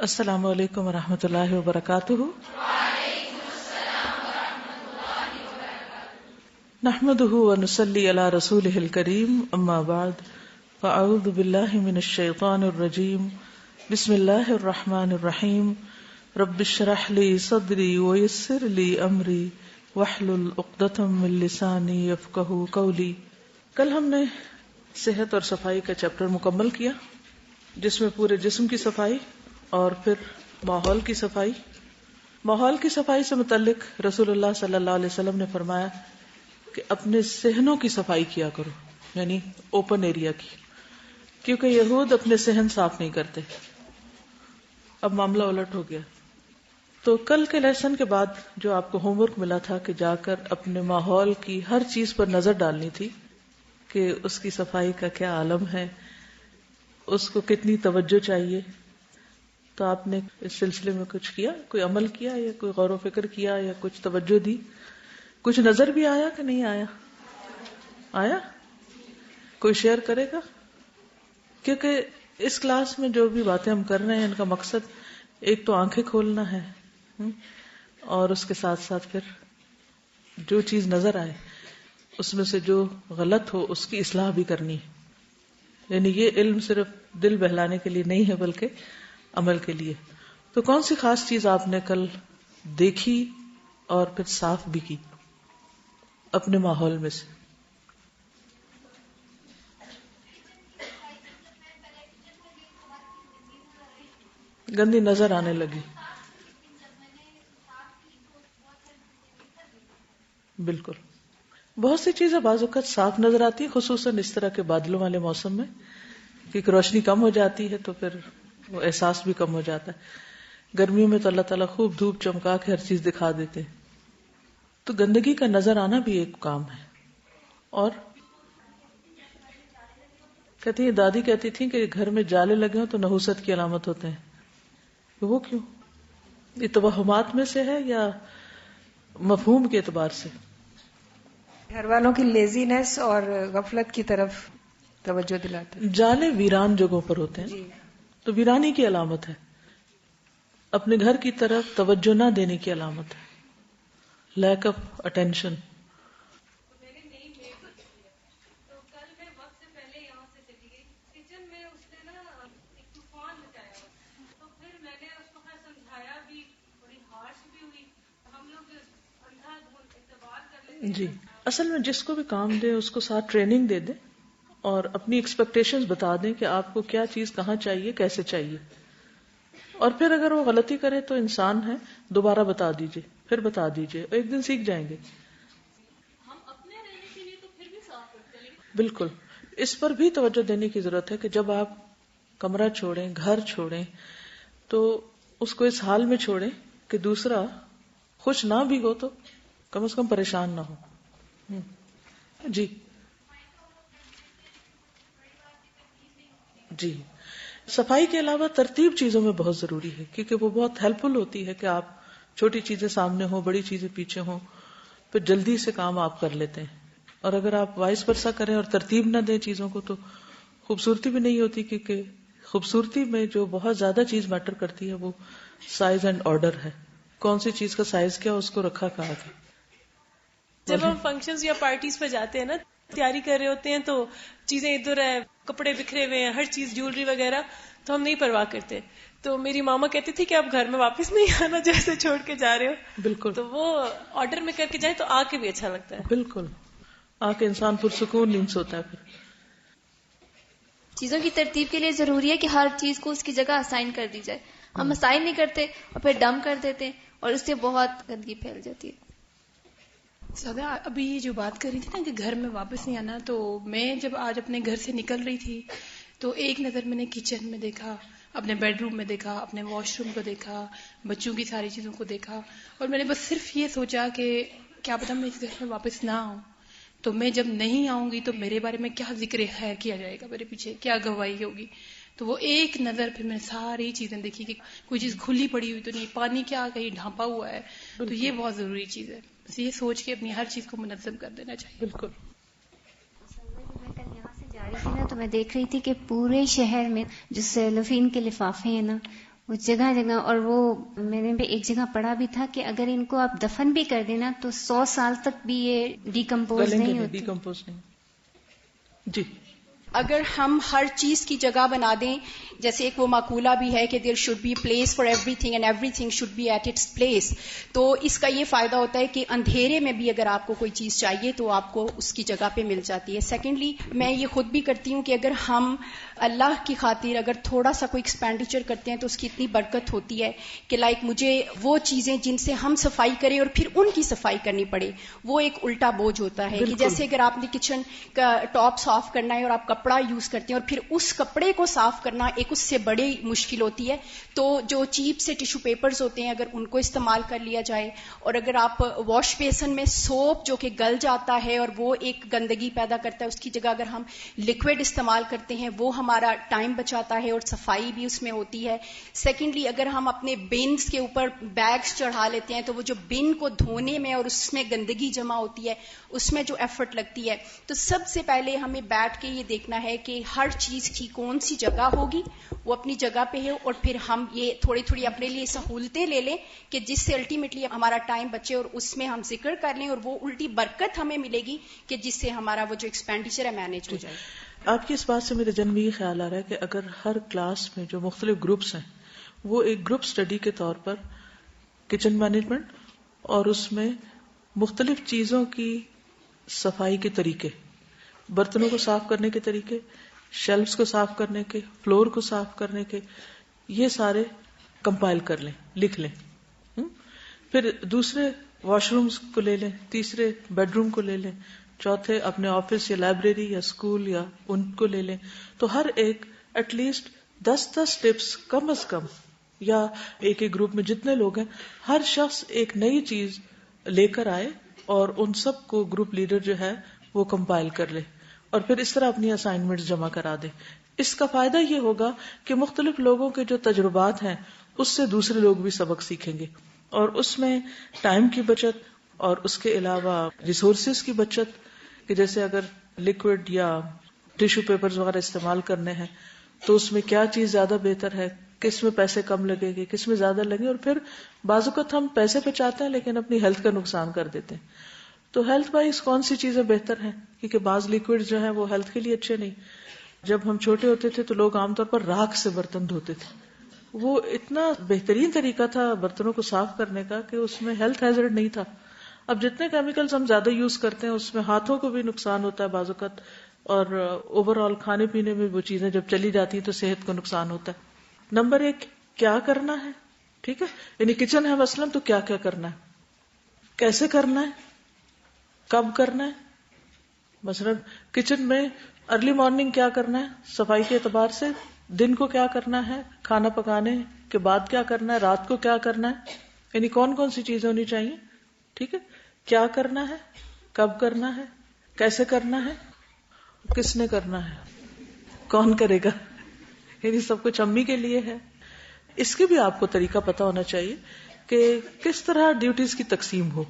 السلام علیکم ورحمۃ اللہ وبرکاتہ۔ نحمده ونصلی علی رسولہ الکریم، اما بعد فاعوذ باللہ من الشیطان الرجیم، بسم اللہ الرحمن الرحیم، رب اشرح لی صدری ویسر لی امری واحلل عقدۃ من لسانی یفقہوا قولی۔ کل ہم نے صحت اور صفائی کا چیپٹر مکمل کیا، جس میں پورے جسم کی صفائی اور پھر ماحول کی صفائی۔ ماحول کی صفائی سے متعلق رسول اللہ صلی اللہ علیہ وسلم نے فرمایا کہ اپنے صحنوں کی صفائی کیا کرو، یعنی اوپن ایریا کی، کیونکہ یہود اپنے صحن صاف نہیں کرتے۔ اب معاملہ الٹ ہو گیا۔ تو کل کے لیسن کے بعد جو آپ کو ہوم ورک ملا تھا کہ جا کر اپنے ماحول کی ہر چیز پر نظر ڈالنی تھی کہ اس کی صفائی کا کیا عالم ہے، اس کو کتنی توجہ چاہیے، تو آپ نے اس سلسلے میں کچھ کیا، کوئی عمل کیا یا کوئی غور و فکر کیا یا کچھ توجہ دی؟ کچھ نظر بھی آیا کہ نہیں آیا؟ آیا؟ کوئی شیئر کرے گا؟ کیونکہ اس کلاس میں جو بھی باتیں ہم کر رہے ہیں ان کا مقصد ایک تو آنکھیں کھولنا ہے، اور اس کے ساتھ ساتھ پھر جو چیز نظر آئے اس میں سے جو غلط ہو اس کی اصلاح بھی کرنی ہے۔ یعنی یہ علم صرف دل بہلانے کے لیے نہیں ہے بلکہ عمل کے لیے۔ تو کون سی خاص چیز آپ نے کل دیکھی اور پھر صاف بھی کی اپنے ماحول میں سے؟ گندی نظر آنے لگی۔ بالکل، بہت سی چیزیں بعض اوقات صاف نظر آتی ہیں، خصوصاً اس طرح کے بادلوں والے موسم میں، کیونکہ روشنی کم ہو جاتی ہے تو پھر وہ احساس بھی کم ہو جاتا ہے۔ گرمیوں میں تو اللہ تعالیٰ خوب دھوپ چمکا کے ہر چیز دکھا دیتے ہیں، تو گندگی کا نظر آنا بھی ایک کام ہے۔ اور کہتی ہیں، دادی کہتی تھی کہ گھر میں جالے لگے ہوں تو نحوست کی علامت ہوتے ہیں۔ وہ کیوں؟ یہ توہمات میں سے ہے یا مفہوم کے اعتبار سے؟ گھر والوں کی لیزینس اور غفلت کی طرف توجہ دلاتے ہیں۔ جالے ویران جگہوں پر ہوتے ہیں، جی، تو ویرانی کی علامت ہے، اپنے گھر کی طرف توجہ نہ دینے کی علامت ہے، لیک آف اٹینشن۔ جی، اصل میں جس کو بھی کام دے اس کو ساتھ ٹریننگ دے دیں اور اپنی ایکسپیکٹیشنز بتا دیں کہ آپ کو کیا چیز کہاں چاہیے، کیسے چاہیے، اور پھر اگر وہ غلطی کرے تو انسان ہے، دوبارہ بتا دیجئے، پھر بتا دیجئے، ایک دن سیکھ جائیں گے۔ ہم اپنے رہنے کے لیے تو پھر بھی صاف رکھتے ہیں۔ بالکل، اس پر بھی توجہ دینے کی ضرورت ہے کہ جب آپ کمرہ چھوڑیں، گھر چھوڑیں، تو اس کو اس حال میں چھوڑیں کہ دوسرا خوش نہ بھی ہو تو کم از کم پریشان نہ ہو۔ جی جی، صفائی کے علاوہ ترتیب چیزوں میں بہت ضروری ہے، کیونکہ وہ بہت ہیلپ فل ہوتی ہے کہ آپ چھوٹی چیزیں سامنے ہوں، بڑی چیزیں پیچھے ہوں، پھر جلدی سے کام آپ کر لیتے ہیں۔ اور اگر آپ وائس ورسا کریں اور ترتیب نہ دیں چیزوں کو تو خوبصورتی بھی نہیں ہوتی، کیونکہ خوبصورتی میں جو بہت زیادہ چیز میٹر کرتی ہے وہ سائز اینڈ آرڈر ہے، کون سی چیز کا سائز کیا، اس کو رکھا کہاں گیا۔ جب ہم فنکشنز یا پارٹیز پہ جاتے ہیں نا، تیاری کر رہے ہوتے ہیں تو چیزیں ادھر ہے، کپڑے بکھرے ہوئے ہیں، ہر چیز جیولری وغیرہ، تو ہم نہیں پرواہ کرتے۔ تو میری ماما کہتی تھی کہ آپ گھر میں واپس نہیں آنا جیسے چھوڑ کے جا رہے ہو۔ بالکل، تو وہ آرڈر میں کر کے جائیں تو آ کے بھی اچھا لگتا ہے۔ بالکل، آ کے انسان پرسکون نیند سوتا ہے۔ پھر چیزوں کی ترتیب کے لیے ضروری ہے کہ ہر چیز کو اس کی جگہ اسائن کر دی جائے۔ ہم اسائن نہیں کرتے اور پھر ڈم کر دیتے ہیں، اور اس سے بہت گندگی پھیل جاتی ہے۔ سادہ ابھی یہ جو بات کر رہی تھی نا کہ گھر میں واپس نہیں آنا، تو میں جب آج اپنے گھر سے نکل رہی تھی تو ایک نظر میں نے کچن میں دیکھا، اپنے بیڈ روم میں دیکھا، اپنے واش روم کو دیکھا، بچوں کی ساری چیزوں کو دیکھا، اور میں نے بس صرف یہ سوچا کہ کیا پتہ میں اس گھر میں واپس نہ آؤں، تو میں جب نہیں آؤں گی تو میرے بارے میں کیا ذکر خیر کیا جائے گا، میرے پیچھے کیا گواہی ہوگی۔ تو وہ ایک نظر پھر میں نے ساری چیزیں دیکھی کہ کوئی چیز کھلی پڑی ہوئی تو نہیں، پانی کیا کہیں ڈھانپا ہوا ہے، تو یہ بہت ضروری چیز ہے۔ بس یہ سوچ کے اپنی ہر چیز کو منظم کر دینا چاہیے۔ بالکل، میں کل یہاں سے جا رہی تھی نا تو میں دیکھ رہی تھی کہ پورے شہر میں جو سیلوفین کے لفافے ہیں نا وہ جگہ جگہ. اور وہ میں نے بھی ایک جگہ پڑھا بھی تھا کہ اگر ان کو آپ دفن بھی کر دینا تو 100 سال تک بھی یہ ڈیکمپوز نہیں ہوتی. ڈیکمپوز نہیں. جی. اگر ہم ہر چیز کی جگہ بنا دیں، جیسے ایک وہ مقولہ بھی ہے کہ there should be place for everything and everything should be at its place, تو اس کا یہ فائدہ ہوتا ہے کہ اندھیرے میں بھی اگر آپ کو کوئی چیز چاہیے تو آپ کو اس کی جگہ پہ مل جاتی ہے. سیکنڈلی میں یہ خود بھی کرتی ہوں کہ اگر ہم اللہ کی خاطر اگر تھوڑا سا کوئی ایکسپینڈیچر کرتے ہیں تو اس کی اتنی برکت ہوتی ہے کہ لائک مجھے وہ چیزیں جن سے ہم صفائی کریں اور پھر ان کی صفائی کرنی پڑے، وہ ایک الٹا بوجھ ہوتا ہے. کہ جیسے اگر آپ نے کچن کا ٹاپ صاف کرنا ہے اور آپ کپڑا یوز کرتے ہیں اور پھر اس کپڑے کو صاف کرنا ایک اس سے بڑی مشکل ہوتی ہے، تو جو چیپ سے ٹیشو پیپرز ہوتے ہیں اگر ان کو استعمال کر لیا جائے، اور اگر آپ واش بیسن میں سوپ جو کہ گل جاتا ہے اور وہ ایک گندگی پیدا کرتا ہے اس کی جگہ اگر ہم لکوڈ استعمال کرتے ہیں وہ ہمارا ٹائم بچاتا ہے اور صفائی بھی اس میں ہوتی ہے. سیکنڈلی اگر ہم اپنے بنز کے اوپر بیگز چڑھا لیتے ہیں تو وہ جو بن کو دھونے میں اور اس میں گندگی جمع ہوتی ہے اس میں جو ایفرٹ لگتی ہے، تو سب سے پہلے ہمیں بیٹھ کے یہ دیکھنا ہے کہ ہر چیز کی کون سی جگہ ہوگی، وہ اپنی جگہ پہ ہے، اور پھر ہم یہ تھوڑی تھوڑی اپنے لیے سہولتیں لے لیں کہ جس سے الٹیمیٹلی ہمارا ٹائم بچے اور اس میں ہم ذکر کر لیں اور وہ الٹی برکت ہمیں ملے گی کہ جس سے ہمارا وہ جو ایکسپینڈیچر ہے مینیج ہو جائے. آپ کی اس بات سے میرے ذہن میں یہ خیال آ رہا ہے کہ اگر ہر کلاس میں جو مختلف گروپس ہیں وہ ایک گروپ سٹڈی کے طور پر کچن مینجمنٹ اور اس میں مختلف چیزوں کی صفائی کے طریقے، برتنوں کو صاف کرنے کے طریقے، شیلفز کو صاف کرنے کے، فلور کو صاف کرنے کے، یہ سارے کمپائل کر لیں، لکھ لیں. پھر دوسرے واش رومز کو لے لیں، تیسرے بیڈ روم کو لے لیں، چوتھے اپنے آفس یا لائبریری یا اسکول یا ان کو لے لیں. تو ہر ایک ایٹ لیسٹ 10 ٹپس کم از کم، یا ایک ایک گروپ میں جتنے لوگ ہیں ہر شخص ایک نئی چیز لے کر آئے اور ان سب کو گروپ لیڈر جو ہے وہ کمپائل کر لے اور پھر اس طرح اپنی اسائنمنٹس جمع کرا دے. اس کا فائدہ یہ ہوگا کہ مختلف لوگوں کے جو تجربات ہیں اس سے دوسرے لوگ بھی سبق سیکھیں گے، اور اس میں ٹائم کی بچت اور اس کے علاوہ ریسورسز کی بچت، کہ جیسے اگر لکوڈ یا ٹیشو پیپرز وغیرہ استعمال کرنے ہیں تو اس میں کیا چیز زیادہ بہتر ہے، کس میں پیسے کم لگے گے، کس میں زیادہ لگیں، اور پھر بعض اوقات ہم پیسے بچاتے ہیں لیکن اپنی ہیلتھ کا نقصان کر دیتے ہیں. تو ہیلتھ وائز کون سی چیزیں بہتر ہیں، کیونکہ بعض لیکوڈ جو ہیں وہ ہیلتھ کے لیے اچھے نہیں. جب ہم چھوٹے ہوتے تھے تو لوگ عام طور پر راکھ سے برتن دھوتے تھے، وہ اتنا بہترین طریقہ تھا برتنوں کو صاف کرنے کا کہ اس میں ہیلتھ ہیزارڈ نہیں تھا. اب جتنے کیمیکلز ہم زیادہ یوز کرتے ہیں اس میں ہاتھوں کو بھی نقصان ہوتا ہے بعض اوقات، اور اوور آل کھانے پینے میں وہ چیزیں جب چلی جاتی ہیں تو صحت کو نقصان ہوتا ہے. نمبر 1 کیا کرنا ہے، ٹھیک ہے، یعنی کچن ہے مثلا تو کیا کیا کرنا ہے، کیسے کرنا ہے، کب کرنا ہے. مثلا کچن میں ارلی مارننگ کیا کرنا ہے صفائی کے اعتبار سے، دن کو کیا کرنا ہے، کھانا پکانے کے بعد کیا کرنا ہے، رات کو کیا کرنا ہے، یعنی کون کون سی چیزیں ہونی چاہیے، ٹھیک ہے، کیا کرنا ہے، کب کرنا ہے، کیسے کرنا ہے، کس نے کرنا ہے، کون کرے گا، یعنی سب کچھ امی کے لیے ہے. اس کے بھی آپ کو طریقہ پتا ہونا چاہیے کہ کس طرح ڈیوٹیز کی تقسیم ہو.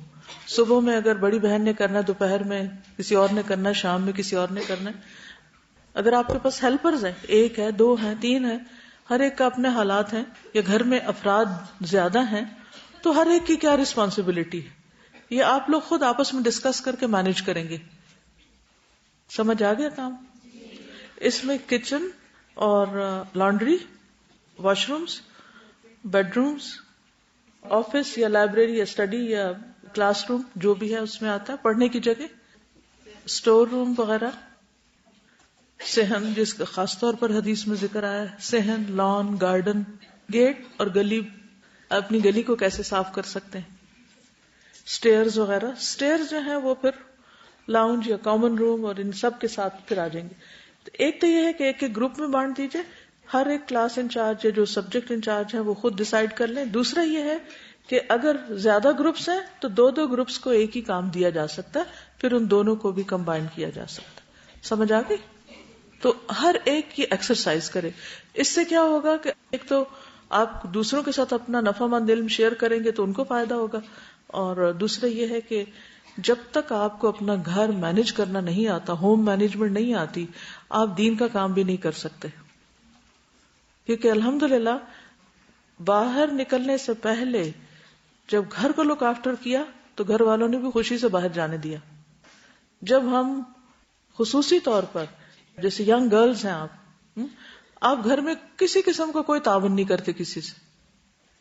صبح میں اگر بڑی بہن نے کرنا ہے، دوپہر میں کسی اور نے کرنا ہے، شام میں کسی اور نے کرنا ہے. اگر آپ کے پاس ہیلپرز ہیں، 1 ہے، 2 ہیں، 3 ہیں، ہر ایک کا اپنے حالات ہیں، یا گھر میں افراد زیادہ ہیں تو ہر ایک کی کیا ریسپانسبلٹی ہے یہ آپ لوگ خود آپس میں ڈسکس کر کے مینج کریں گے. سمجھ آ گیا کام؟ اس میں کچن اور laundry, washrooms, bedrooms, office یا لائبریری یا اسٹڈی یا کلاس روم جو بھی ہے اس میں آتا ہے، پڑھنے کی جگہ، اسٹور روم وغیرہ، صحن جس کا خاص طور پر حدیث میں ذکر آیا ہے، صحن، لان، گارڈن، گیٹ اور گلی، اپنی گلی کو کیسے صاف کر سکتے ہیں، سٹیئرز وغیرہ. سٹیئرز جو ہیں وہ پھر لاؤنج یا کامن روم اور ان سب کے ساتھ پھر آ جائیں گے. تو ایک تو یہ ہے کہ ایک ایک گروپ میں بانٹ دیجئے، ہر ایک کلاس انچارج یا جو سبجیکٹ انچارج ہیں وہ خود ڈیسائیڈ کر لیں. دوسرا یہ ہے کہ اگر زیادہ گروپس ہیں تو 2 گروپس کو ایک ہی کام دیا جا سکتا ہے، پھر ان دونوں کو بھی کمبائن کیا جا سکتا ہے. سمجھ آ گئی؟ تو ہر ایک کی ایکسرسائز کرے. اس سے کیا ہوگا کہ ایک تو آپ دوسروں کے ساتھ اپنا نفع مند علم شیئر کریں گے تو ان کو فائدہ ہوگا، اور دوسرا یہ ہے کہ جب تک آپ کو اپنا گھر مینج کرنا نہیں آتا، ہوم مینجمنٹ نہیں آتی، آپ دین کا کام بھی نہیں کر سکتے. کیونکہ الحمدللہ باہر نکلنے سے پہلے جب گھر کو لک آفٹر کیا تو گھر والوں نے بھی خوشی سے باہر جانے دیا. جب ہم خصوصی طور پر جیسے ینگ گرلز ہیں آپ گھر میں کسی قسم کا کوئی تعاون نہیں کرتے کسی سے,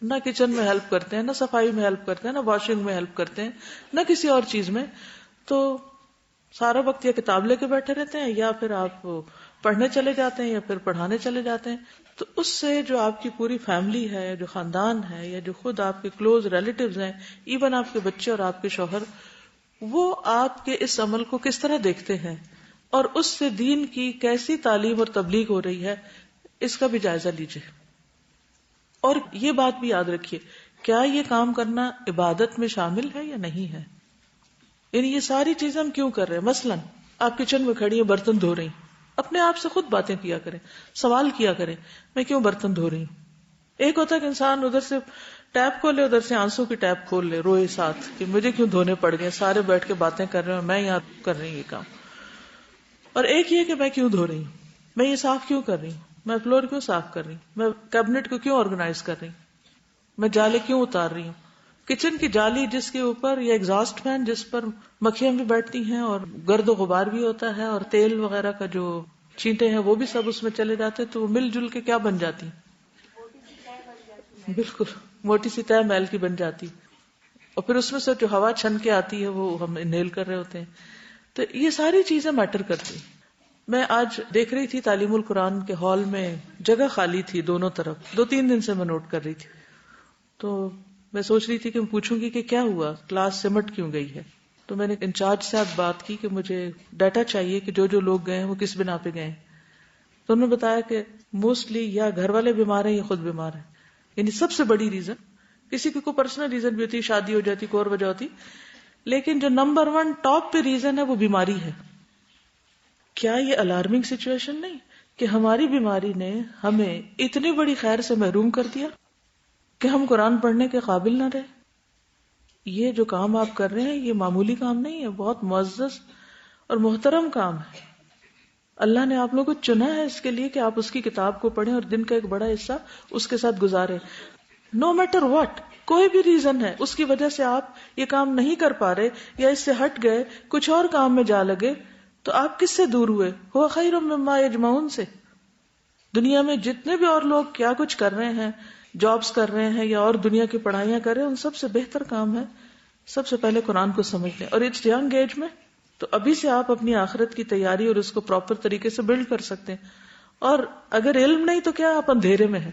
نہ کچن میں ہیلپ کرتے ہیں, نہ صفائی میں ہیلپ کرتے ہیں, نہ واشنگ میں ہیلپ کرتے ہیں, نہ کسی اور چیز میں, تو سارا وقت یا کتاب لے کے بیٹھے رہتے ہیں یا پھر آپ پڑھنے چلے جاتے ہیں یا پھر پڑھانے چلے جاتے ہیں. تو اس سے جو آپ کی پوری فیملی ہے, جو خاندان ہے, یا جو خود آپ کے کلوز ریلیٹیوز ہیں, ایون آپ کے بچے اور آپ کے شوہر, وہ آپ کے اس عمل کو کس طرح دیکھتے ہیں اور اس سے دین کی کیسی تعلیم اور تبلیغ ہو رہی ہے, اس کا بھی جائزہ لیجیے. اور یہ بات بھی یاد رکھیے, کیا یہ کام کرنا عبادت میں شامل ہے یا نہیں ہے؟ یعنی یہ ساری چیزیں ہم کیوں کر رہے ہیں؟ مثلا آپ کچن میں کھڑی ہیں, برتن دھو رہی ہیں, اپنے آپ سے خود باتیں کیا کریں, سوال کیا کریں, میں کیوں برتن دھو رہی ہوں؟ ایک ہوتا ہے کہ انسان ادھر سے ٹیپ کھولے, ادھر سے آنسو کی ٹیپ کھول لے, روئے ساتھ کہ مجھے کیوں دھونے پڑ گئے, سارے بیٹھ کے باتیں کر رہے ہیں, میں یہاں کر رہی ہوں یہ کام. اور ایک یہ کہ میں کیوں دھو رہی ہوں, میں یہ صاف کیوں کر رہی ہوں, میں فلور کیوں صاف کر رہی ہوں, میں کیبنٹ کو کیوں آرگنائز کر رہی ہوں, میں جالے کیوں اتار رہی ہوں. کچن کی جالی جس کے اوپر, یا ایگزاسٹ فین جس پر مکھیاں بھی بیٹھتی ہیں اور گرد و غبار بھی ہوتا ہے, اور تیل وغیرہ کا جو چینٹے ہیں وہ بھی سب اس میں چلے جاتے, تو وہ مل جل کے کیا بن جاتی ہیں؟ بالکل موٹی سی تہ میل کی بن جاتی, اور پھر اس میں سے جو ہوا چھن کے آتی ہے وہ ہم انہیل کر رہے ہوتے ہیں. تو یہ ساری چیزیں میٹر کرتی. میں آج دیکھ رہی تھی تعلیم القرآن کے ہال میں جگہ خالی تھی دونوں طرف, 2-3 دن سے میں نوٹ کر رہی تھی. تو میں سوچ رہی تھی کہ میں پوچھوں گی کہ کیا ہوا, کلاس سمٹ کیوں گئی ہے. تو میں نے انچارج سے آج بات کی کہ مجھے ڈیٹا چاہیے کہ جو لوگ گئے ہیں وہ کس بنا پہ گئے ہیں. تو انہوں نے بتایا کہ موسٹلی یا گھر والے بیمار ہیں یا خود بیمار ہیں. یعنی سب سے بڑی ریزن, کسی کی کوئی پرسنل ریزن بھی ہوتی, شادی ہو جاتی, کوئی اور وجہ ہوتی, لیکن جو نمبر 1 ٹاپ پہ ریزن ہے وہ بیماری ہے. کیا یہ الارمنگ سچویشن نہیں کہ ہماری بیماری نے ہمیں اتنی بڑی خیر سے محروم کر دیا کہ ہم قرآن پڑھنے کے قابل نہ رہے؟ یہ جو کام آپ کر رہے ہیں یہ معمولی کام نہیں ہے, بہت معزز اور محترم کام ہے. اللہ نے آپ لوگوں کو چنا ہے اس کے لیے کہ آپ اس کی کتاب کو پڑھیں اور دن کا ایک بڑا حصہ اس کے ساتھ گزاریں. نو میٹر واٹ, کوئی بھی ریزن ہے اس کی وجہ سے آپ یہ کام نہیں کر پا رہے یا اس سے ہٹ گئے, کچھ اور کام میں جا لگے, تو آپ کس سے دور ہوئے؟ ہوا خیر مما یجمعون سے. دنیا میں جتنے بھی اور لوگ کیا کچھ کر رہے ہیں, جابز کر رہے ہیں یا اور دنیا کی پڑھائیاں کر رہے ہیں, ان سب سے بہتر کام ہے سب سے پہلے قرآن کو سمجھ لیں, اور اٹس ینگ ایج میں. تو ابھی سے آپ اپنی آخرت کی تیاری اور اس کو پراپر طریقے سے بلڈ کر سکتے ہیں. اور اگر علم نہیں تو کیا, آپ اندھیرے میں ہیں.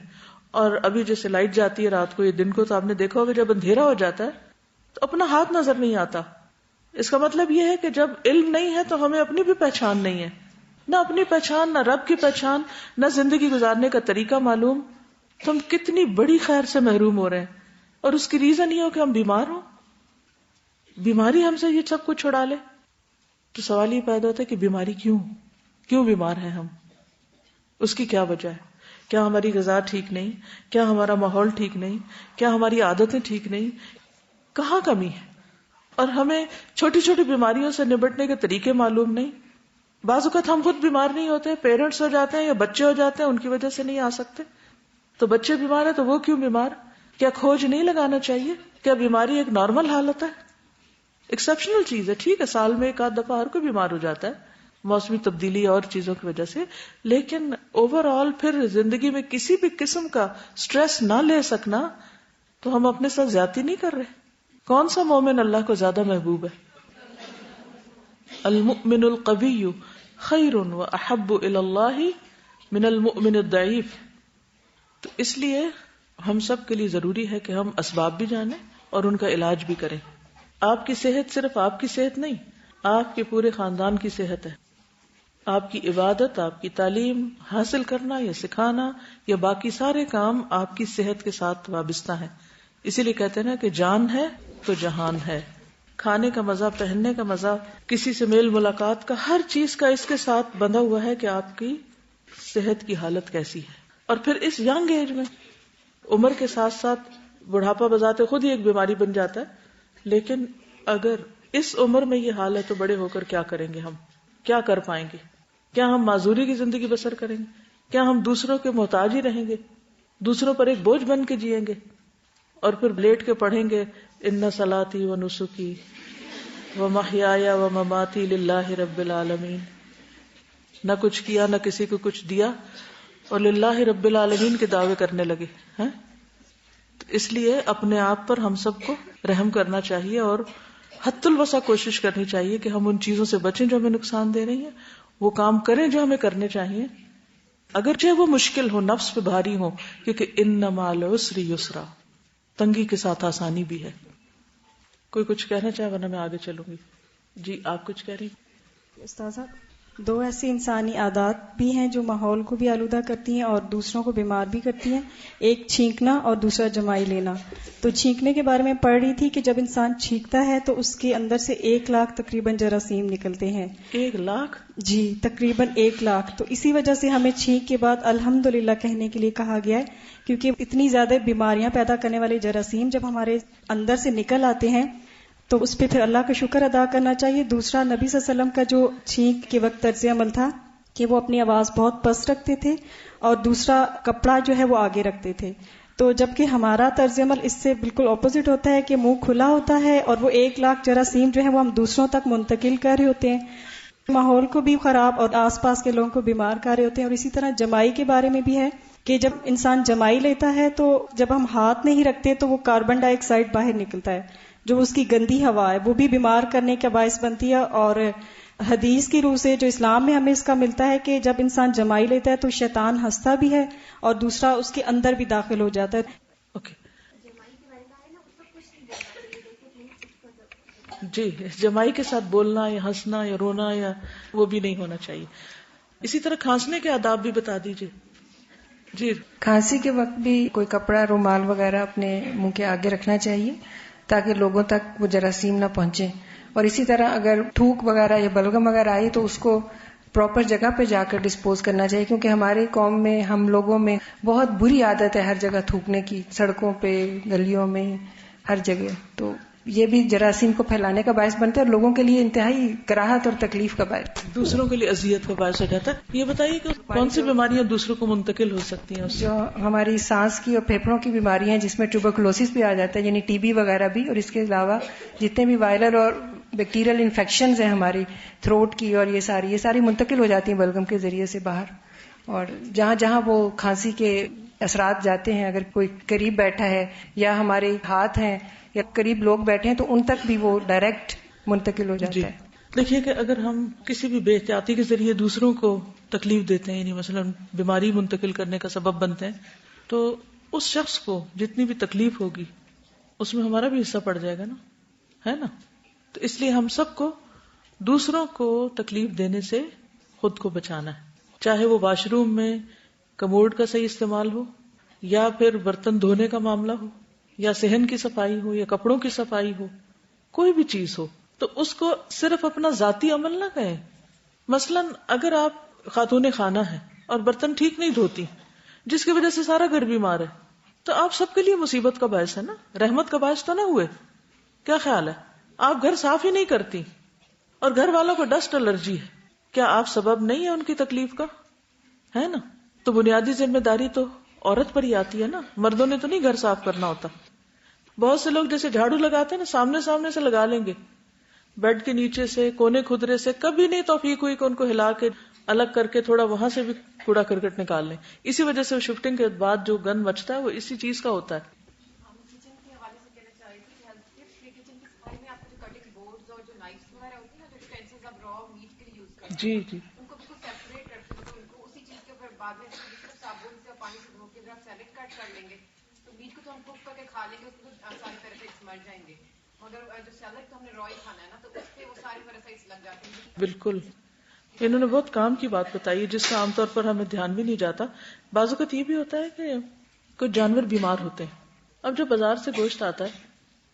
اور ابھی جیسے لائٹ جاتی ہے رات کو یا دن کو, تو آپ نے دیکھا ہوگا جب اندھیرا ہو جاتا ہے تو اپنا ہاتھ نظر نہیں آتا. اس کا مطلب یہ ہے کہ جب علم نہیں ہے تو ہمیں اپنی بھی پہچان نہیں ہے, نہ اپنی پہچان, نہ رب کی پہچان, نہ زندگی گزارنے کا طریقہ معلوم. تو ہم کتنی بڑی خیر سے محروم ہو رہے ہیں, اور اس کی ریزن یہ ہو کہ ہم بیمار ہوں. بیماری ہم سے یہ سب کچھ چھڑا لے. تو سوال یہ پیدا ہوتا ہے کہ بیماری کیوں بیمار ہیں ہم, اس کی کیا وجہ ہے؟ کیا ہماری غذا ٹھیک نہیں؟ کیا ہمارا ماحول ٹھیک نہیں؟ کیا ہماری عادتیں ٹھیک نہیں؟ کہاں کمی ہے؟ اور ہمیں چھوٹی چھوٹی بیماریوں سے نبٹنے کے طریقے معلوم نہیں. بعض اوقات ہم خود بیمار نہیں ہوتے, پیرنٹس ہو جاتے ہیں یا بچے ہو جاتے ہیں, ان کی وجہ سے نہیں آ سکتے. تو بچے بیمار ہیں تو وہ کیوں بیمار؟ کیا کھوج نہیں لگانا چاہیے؟ کیا بیماری ایک نارمل حالت ہے, ایکسپشنل چیز ہے؟ ٹھیک ہے, سال میں 1 دفعہ ہر کوئی بیمار ہو جاتا ہے, موسمی تبدیلی اور چیزوں کی وجہ سے, لیکن اوور آل پھر زندگی میں کسی بھی قسم کا سٹریس نہ لے سکنا, تو ہم اپنے ساتھ زیادتی نہیں کر رہے. کون سا مومن اللہ کو زیادہ محبوب ہے؟ المؤمن القوی خیر و احب الی اللہ من المؤمن الضعیف. تو اس لیے ہم سب کے لیے ضروری ہے کہ ہم اسباب بھی جانیں اور ان کا علاج بھی کریں. آپ کی صحت صرف آپ کی صحت نہیں, آپ کے پورے خاندان کی صحت ہے. آپ کی عبادت, آپ کی تعلیم حاصل کرنا یا سکھانا یا باقی سارے کام آپ کی صحت کے ساتھ وابستہ ہیں. اسی لیے کہتے ہیں نا کہ جان ہے تو جہان ہے. کھانے کا مزہ, پہننے کا مزہ, کسی سے میل ملاقات کا, ہر چیز کا اس کے ساتھ بندھا ہوا ہے کہ آپ کی صحت کی حالت کیسی ہے. اور پھر اس ینگ ایج میں, عمر کے ساتھ ساتھ بڑھاپا بذات خود ہی ایک بیماری بن جاتا ہے. لیکن اگر اس عمر میں یہ حال ہے تو بڑے ہو کر کیا کریں گے؟ ہم کیا کر پائیں گے؟ کیا ہم معذوری کی زندگی بسر کریں گے؟ کیا ہم دوسروں کے محتاج ہی رہیں گے؟ دوسروں پر ایک بوجھ بن کے جئیں گے، اور پھر لیٹ کے پڑھیں گے ان صلاتی و نسکی و محیایا و مماتی للہ رب العالمین، نہ کچھ کیا نہ کسی کو کچھ دیا اور للہ رب العالمین کے دعوے کرنے لگے ہیں. تو اس لیے اپنے آپ پر ہم سب کو رحم کرنا چاہیے اور حد الوسع کوشش کرنی چاہیے کہ ہم ان چیزوں سے بچیں جو ہمیں نقصان دے رہی ہیں، وہ کام کریں جو ہمیں کرنے چاہیے اگرچہ وہ مشکل ہو، نفس پہ بھاری ہو، کیونکہ ان مع العسر یسرا، تنگی کے ساتھ آسانی بھی ہے. کوئی کچھ کہنا چاہے ورنہ میں آگے چلوں گی. جی آپ کچھ کہہ رہی؟ استاذہ، دو ایسی انسانی عادات بھی ہیں جو ماحول کو بھی آلودہ کرتی ہیں اور دوسروں کو بیمار بھی کرتی ہیں، ایک چھینکنا اور دوسرا جمائی لینا. تو چھینکنے کے بارے میں پڑھ رہی تھی کہ جب انسان چھینکتا ہے تو اس کے اندر سے 1 لاکھ تقریباً جراثیم نکلتے ہیں. 1 لاکھ؟ جی تقریباً 1 لاکھ. تو اسی وجہ سے ہمیں چھینک کے بعد الحمدللہ کہنے کے لیے کہا گیا ہے، کیونکہ اتنی زیادہ بیماریاں پیدا کرنے والے جراثیم جب ہمارے اندر سے نکل آتے ہیں تو اس پہ پھر اللہ کا شکر ادا کرنا چاہیے. دوسرا، نبی صلی اللہ علیہ وسلم کا جو چھینک کے وقت طرز عمل تھا کہ وہ اپنی آواز بہت پست رکھتے تھے اور دوسرا کپڑا جو ہے وہ آگے رکھتے تھے. تو جبکہ ہمارا طرز عمل اس سے بالکل اپوزٹ ہوتا ہے کہ منہ کھلا ہوتا ہے اور وہ 1 لاکھ جراثیم جو ہے وہ ہم دوسروں تک منتقل کر رہے ہوتے ہیں، ماحول کو بھی خراب اور آس پاس کے لوگوں کو بیمار کر رہے ہوتے ہیں. اور اسی طرح جمائی کے بارے میں بھی ہے کہ جب انسان جمائی لیتا ہے تو جب ہم ہاتھ نہیں رکھتے تو وہ کاربن ڈائی آکسائڈ باہر نکلتا ہے، جو اس کی گندی ہوا ہے وہ بھی بیمار کرنے کا باعث بنتی ہے. اور حدیث کی روح سے جو اسلام میں ہمیں اس کا ملتا ہے کہ جب انسان جمائی لیتا ہے تو شیطان ہنستا بھی ہے اور دوسرا اس کے اندر بھی داخل ہو جاتا ہے. جی، جمائی کے ساتھ بولنا یا ہنسنا یا رونا یا وہ بھی نہیں ہونا چاہیے. اسی طرح کھانسنے کے آداب بھی بتا دیجیے. جی، کھانسی کے وقت بھی کوئی کپڑا، رومال وغیرہ اپنے منہ کے آگے رکھنا چاہیے تاکہ لوگوں تک وہ جراثیم نہ پہنچے. اور اسی طرح اگر تھوک وغیرہ یا بلغم وغیرہ آئی تو اس کو پراپر جگہ پہ جا کر ڈسپوز کرنا چاہیے، کیونکہ ہماری قوم میں، ہم لوگوں میں بہت بری عادت ہے ہر جگہ تھوکنے کی، سڑکوں پہ، گلیوں میں، ہر جگہ. تو یہ بھی جراثیم کو پھیلانے کا باعث بنتا ہے اور لوگوں کے لیے انتہائی کراہت اور تکلیف کا باعث، دوسروں کے لیے اذیت کا باعث ہو جاتا ہے. یہ بتائیے کہ کون سی بیماریاں دوسروں کو منتقل ہو سکتی ہیں؟ جو ہماری سانس کی اور پھیپھڑوں کی بیماریاں ہیں، جس میں ٹیوبرکلوسس بھی آ جاتا ہے، یعنی ٹی بی وغیرہ بھی، اور اس کے علاوہ جتنے بھی وائرل اور بیکٹیریل انفیکشنز ہیں ہماری تھروٹ کی، اور یہ ساری منتقل ہو جاتی ہیں بلغم کے ذریعے سے باہر. اور جہاں جہاں وہ کھانسی کے اثرات جاتے ہیں، اگر کوئی قریب بیٹھا ہے یا ہمارے ہاتھ ہیں یا قریب لوگ بیٹھے ہیں تو ان تک بھی وہ ڈائریکٹ منتقل ہو جاتا ہے. دیکھیے کہ اگر ہم کسی بھی بے احتیاطی کے ذریعے دوسروں کو تکلیف دیتے ہیں، یعنی مثلا بیماری منتقل کرنے کا سبب بنتے ہیں، تو اس شخص کو جتنی بھی تکلیف ہوگی اس میں ہمارا بھی حصہ پڑ جائے گا نا، ہے نا؟ تو اس لیے ہم سب کو دوسروں کو تکلیف دینے سے خود کو بچانا ہے، چاہے وہ واش روم میں کموڈ کا صحیح استعمال ہو، یا پھر برتن دھونے کا معاملہ ہو، یا صحن کی صفائی ہو، یا کپڑوں کی صفائی ہو، کوئی بھی چیز ہو، تو اس کو صرف اپنا ذاتی عمل نہ کہیں. مثلا اگر آپ خاتون خانہ ہیں اور برتن ٹھیک نہیں دھوتی، جس کی وجہ سے سارا گھر بیمار ہے، تو آپ سب کے لیے مصیبت کا باعث ہے نا، رحمت کا باعث تو نہ ہوئے. کیا خیال ہے؟ آپ گھر صاف ہی نہیں کرتی اور گھر والوں کو ڈسٹ الرجی ہے، کیا آپ سبب نہیں ہے ان کی تکلیف کا؟ ہے نا؟ تو بنیادی ذمہ داری تو عورت پر ہی آتی ہے نا، مردوں نے تو نہیں گھر صاف کرنا ہوتا. بہت سے لوگ جیسے جھاڑو لگاتے ہیں نا، سامنے سے لگا لیں گے، بیڈ کے نیچے سے، کونے کھدرے سے، کبھی نہیں توفیق ہوئی کہ ان کو ہلا کے الگ کر کے تھوڑا وہاں سے بھی کوڑا کرکٹ نکال لیں. اسی وجہ سے شفٹنگ کے بعد جو گند مچتا ہے وہ اسی چیز کا ہوتا ہے. جی جی ان کو بالکل سیپریٹ کر دیں، تو ان کو اسی چیز کے اوپر بعد میں صرف صابن سے اور پانی سے دھو کے ذرا سیلیڈ کٹ کر لیں گے تو میٹ کو تو ہم کوک کر کے کھا لیں گے، اس کو ساری پیراسائٹس مر جائیں گے. مگر جو سیلیڈ تو ہم نے را ہی کھانا ہے نا، تو اس پہ وہ ساری پیراسائٹس لگ جاتی ہیں. بالکل، انہوں نے بہت کام کی بات بتائی ہے جس کا عام طور پر ہمیں دھیان بھی نہیں جاتا. بعض اوقات یہ بھی ہوتا ہے کہ کوئی جانور بیمار ہوتے ہیں. اب جو بازار سے گوشت آتا ہے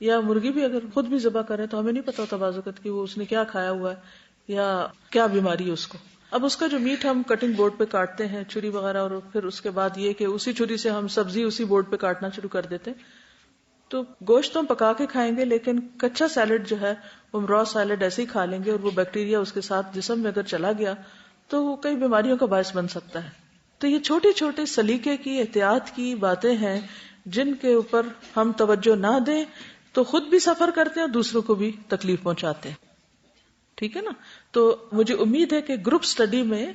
یا مرغی بھی اگر خود بھی ذبح کرے تو ہمیں نہیں پتا ہوتا بعض اوقات کہ وہ اس نے کیا کھایا ہوا ہے یا کیا بیماری ہے اس کو. اب اس کا جو میٹ ہم کٹنگ بورڈ پہ کاٹتے ہیں چھری وغیرہ، اور پھر اس کے بعد یہ کہ اسی چھری سے ہم سبزی اسی بورڈ پہ کاٹنا شروع کر دیتے ہیں. تو گوشت تو ہم پکا کے کھائیں گے، لیکن کچا سیلڈ جو ہے وہ را سیلڈ ایسے ہی کھا لیں گے، اور وہ بیکٹیریا اس کے ساتھ جسم میں اگر چلا گیا تو وہ کئی بیماریوں کا باعث بن سکتا ہے. تو یہ چھوٹی چھوٹی سلیقے کی احتیاط کی باتیں ہیں جن کے اوپر ہم توجہ نہ دیں تو خود بھی سفر کرتے ہیں اور دوسروں کو بھی تکلیف پہنچاتے ہیں. ٹھیک ہے نا. تو مجھے امید ہے کہ گروپ سٹڈی میں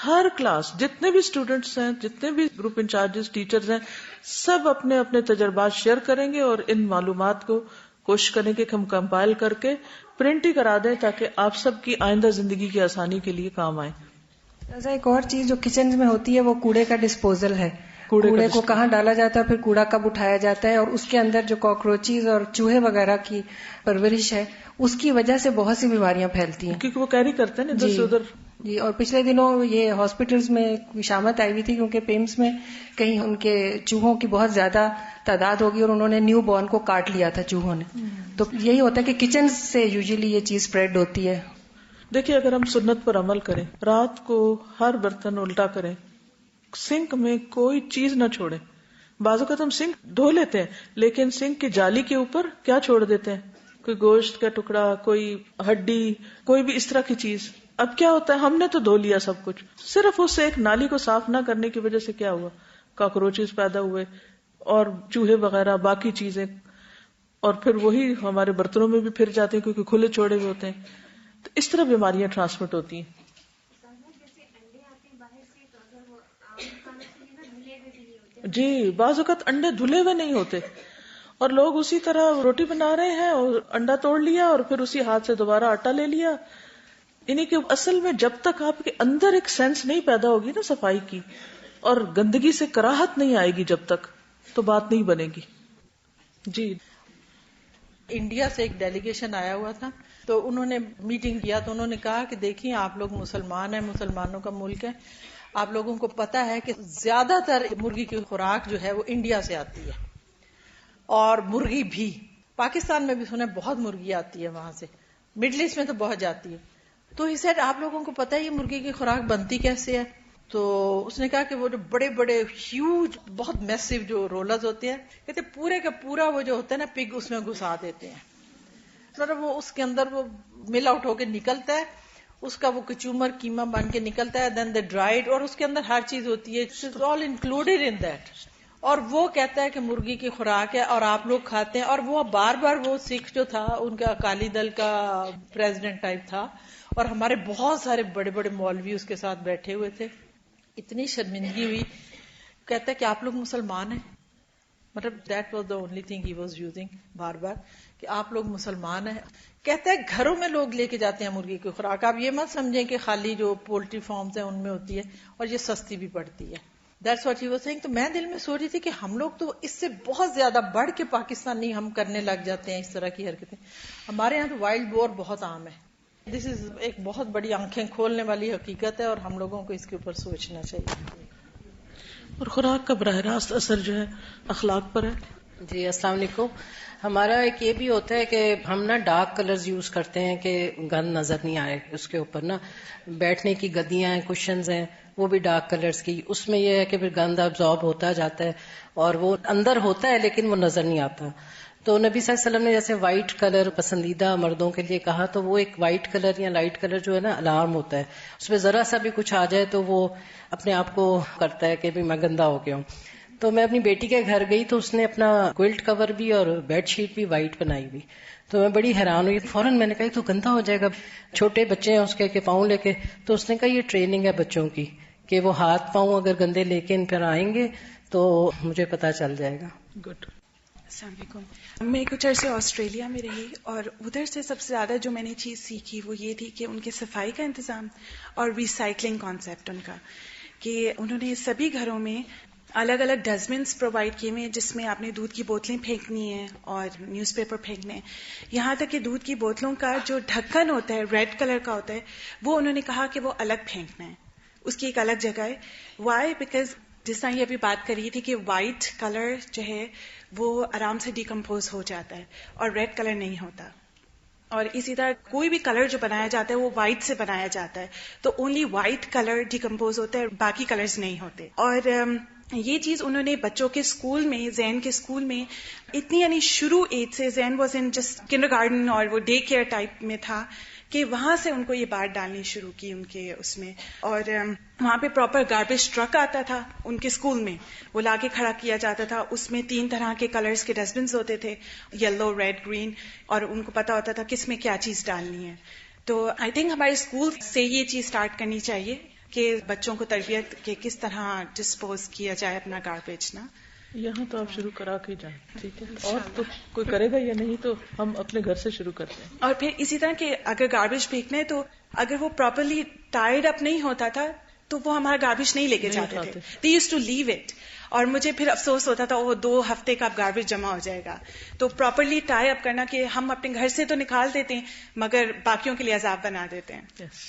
ہر کلاس جتنے بھی اسٹوڈینٹس ہیں، جتنے بھی گروپ انچارجز ٹیچرز ہیں، سب اپنے اپنے تجربات شیئر کریں گے اور ان معلومات کو کوشش کریں کہ ہم کمپائل کر کے پرنٹ ہی کرا دیں تاکہ آپ سب کی آئندہ زندگی کی آسانی کے لیے کام آئے. ایک اور چیز جو کچن میں ہوتی ہے وہ کوڑے کا ڈسپوزل ہے. کوڑے کو کہاں ڈالا جاتا ہے، پھر کوڑا کب اٹھایا جاتا ہے، اور اس کے اندر جو کاکروچز اور چوہے وغیرہ کی پرورش ہے اس کی وجہ سے بہت سی بیماریاں پھیلتی ہیں کیونکہ وہ کیری کرتے ہیں ادھر سے ادھر. جی. اور پچھلے دنوں یہ ہاسپٹلز میں شامت آئی ہوئی تھی کیونکہ پیمز میں کہیں ان کے چوہوں کی بہت زیادہ تعداد ہوگی اور انہوں نے نیو بورن کو کاٹ لیا تھا چوہوں نے. تو یہی ہوتا ہے کہ کچن سے یوزلی یہ چیز اسپریڈ ہوتی ہے. دیکھیے اگر ہم سنت پر عمل کریں، رات کو ہر برتن الٹا کریں، سنک میں کوئی چیز نہ چھوڑیں. بعض اوقات ہم سنک دھو لیتے ہیں لیکن سنک کی جالی کے اوپر کیا چھوڑ دیتے ہیں، کوئی گوشت کا ٹکڑا، کوئی ہڈی، کوئی بھی اس طرح کی چیز. اب کیا ہوتا ہے، ہم نے تو دھو لیا سب کچھ، صرف اس سے ایک نالی کو صاف نہ کرنے کی وجہ سے کیا ہوا، کاکروچز پیدا ہوئے اور چوہے وغیرہ باقی چیزیں، اور پھر وہی ہمارے برتنوں میں بھی پھر جاتے ہیں کیونکہ کھلے چھوڑے ہوئے ہوتے ہیں. تو اس طرح بیماریاں ٹرانسمٹ ہوتی ہیں. جی بعض اوقات انڈے دھلے ہوئے نہیں ہوتے اور لوگ اسی طرح روٹی بنا رہے ہیں اور انڈا توڑ لیا اور پھر اسی ہاتھ سے دوبارہ آٹا لے لیا. یعنی کہ اصل میں جب تک آپ کے اندر ایک سینس نہیں پیدا ہوگی نا صفائی کی اور گندگی سے کراہت نہیں آئے گی جب تک، تو بات نہیں بنے گی. جی. انڈیا سے ایک ڈیلیگیشن آیا ہوا تھا تو انہوں نے میٹنگ کیا تو انہوں نے کہا کہ دیکھیں آپ لوگ مسلمان ہیں، مسلمانوں کا ملک ہے، آپ لوگوں کو پتا ہے کہ زیادہ تر مرغی کی خوراک جو ہے وہ انڈیا سے آتی ہے، اور مرغی بھی پاکستان میں بھی سنا بہت مرغی آتی ہے وہاں سے، مڈل ایسٹ میں تو بہت جاتی ہے. تو ہی سیڈ آپ لوگوں کو پتا ہے یہ مرغی کی خوراک بنتی کیسے ہے؟ تو اس نے کہا کہ وہ جو بڑے بڑے ہیوج بہت میسیو جو رولرز ہوتے ہیں، کہتے پورے کا پورا وہ جو ہوتا ہے نا پگ اس میں گھسا دیتے ہیں، مطلب وہ اس کے اندر وہ مل آؤٹ ہو کے نکلتا ہے، اس کا وہ کچومر قیمہ بن کے نکلتا ہے، دین دے ڈرائیڈ، اور اس کے اندر ہر چیز ہوتی ہے، آل انکلوڈیڈ ان دیٹ. اور وہ کہتا ہے کہ مرغی کی خوراک ہے اور آپ لوگ کھاتے ہیں. اور وہ بار بار وہ سکھ جو تھا ان کا اکالی دل کا پریزیڈنٹ ٹائپ تھا اور ہمارے بہت سارے بڑے بڑے مولوی اس کے ساتھ بیٹھے ہوئے تھے. اتنی شرمندگی ہوئی، کہتا ہے کہ آپ لوگ مسلمان ہیں، مطلب that was the only thing he was using بار بار کہ آپ لوگ مسلمان ہیں. کہتا ہے گھروں میں لوگ لے کے جاتے ہیں مرغی کی خوراک، آپ یہ مت سمجھیں کہ خالی جو پولٹری فارمز ہیں ان میں ہوتی ہے، اور یہ سستی بھی پڑتی ہے. That's what he was saying. تو میں دل میں سوچ رہی تھی کہ ہم لوگ تو اس سے بہت زیادہ بڑھ کے پاکستانی ہم کرنے لگ جاتے ہیں اس طرح کی حرکتیں. ہمارے یہاں تو وائلڈ بور بہت عام ہے. دس از ایک بہت بڑی آنکھیں کھولنے والی حقیقت ہے اور ہم لوگوں کو اس کے اوپر سوچنا چاہیے. اور خوراک کا براہ راست اثر جو ہے اخلاق پر ہے. جی السلام علیکم. ہمارا ایک یہ بھی ہوتا ہے کہ ہم نا ڈارک کلرز یوز کرتے ہیں کہ گند نظر نہیں آئے. اس کے اوپر نا بیٹھنے کی گدیاں ہیں، کوشنز ہیں، وہ بھی ڈارک کلرز کی. اس میں یہ ہے کہ پھر گند ابزارب ہوتا جاتا ہے اور وہ اندر ہوتا ہے لیکن وہ نظر نہیں آتا. تو نبی صلی اللہ علیہ وسلم نے جیسے وائٹ کلر پسندیدہ مردوں کے لیے کہا، تو وہ ایک وائٹ کلر یا لائٹ کلر جو ہے نا الارم ہوتا ہے، اس میں ذرا سا بھی کچھ آ جائے تو وہ اپنے آپ کو کرتا ہے کہ بھی میں گندا ہو گیا ہوں. تو میں اپنی بیٹی کے گھر گئی تو اس نے اپنا کوئلٹ کور بھی اور بیڈ شیٹ بھی وائٹ بنائی ہوئی. تو میں بڑی حیران ہوئی. فوراً میں نے کہا تو گندا ہو جائے گا، چھوٹے بچے ہیں اس کے پاؤں لے کے. تو اس نے کہا یہ ٹریننگ ہے بچوں کی کہ وہ ہاتھ پاؤں اگر گندے لے کے ان پر آئیں گے تو مجھے پتا چل جائے گا. گڈ. السلام علیکم. میں کچھ عرصے آسٹریلیا میں رہی اور ادھر سے سب سے زیادہ جو میں نے چیز سیکھی وہ یہ تھی کہ ان کے صفائی کا انتظام اور ریسائکلنگ کانسیپٹ ان کا، کہ انہوں نے سبھی گھروں میں الگ الگ ڈسٹبنس پرووائڈ کیے ہوئے ہیں جس میں آپ نے دودھ کی بوتلیں پھینکنی ہیں اور نیوز پیپر پھینکنے ہیں. یہاں تک کہ دودھ کی بوتلوں کا جو ڈھکن ہوتا ہے ریڈ کلر کا ہوتا ہے وہ انہوں نے کہا کہ وہ الگ پھینکنا ہے، اس کی ایک الگ جگہ ہے. وائی؟ بیکاز جس طرح یہ ابھی بات کری تھی کہ وائٹ کلر جو ہے وہ آرام سے ڈیکمپوز ہو جاتا ہے اور ریڈ کلر نہیں ہوتا. اور اسی طرح کوئی بھی کلر جو بنایا جاتا ہے وہ وائٹ سے بنایا جاتا ہے، تو اونلی وائٹ کلر ڈیکمپوز ہوتا ہے، باقی کلرز نہیں ہوتے. اور یہ چیز انہوں نے بچوں کے اسکول میں، زین کے اسکول میں اتنی، یعنی شروع ایج سے، Zain was in just kindergarten اور وہ ڈے کیئر ٹائپ میں تھا، کہ وہاں سے ان کو یہ بات ڈالنی شروع کی ان کے اس میں. اور وہاں پہ پراپر گاربیج ٹرک آتا تھا ان کے اسکول میں, وہ لا کے کھڑا کیا جاتا تھا. اس میں 3 طرح کے کلرز کے ڈسٹ بنز ہوتے تھے, یلو, ریڈ, گرین, اور ان کو پتا ہوتا تھا کس میں کیا چیز ڈالنی ہے. تو آئی تھنک ہمارے اسکول سے یہ چیز اسٹارٹ کرنی چاہیے کہ بچوں کو تربیت کہ کس طرح ڈسپوز کیا جائے اپنا گاربیج نا. یہاں تو آپ شروع کرا کے جائیں, ٹھیک ہے, اور تو کوئی کرے گا یا نہیں, تو ہم اپنے گھر سے شروع کرتے ہیں. اور پھر اسی طرح کہ اگر گاربیج پھینکنا ہے تو اگر وہ پراپرلی ٹائڈ اپ نہیں ہوتا تھا تو وہ ہمارا گاربیج نہیں لے کے جاتے تھے. They used to leave it, اور مجھے پھر افسوس ہوتا تھا وہ 2 ہفتے کا گاربیج جمع ہو جائے گا. تو پراپرلی ٹائی اپ کرنا کہ ہم اپنے گھر سے تو نکال دیتے ہیں مگر باقیوں کے لیے عذاب بنا دیتے ہیں. Yes.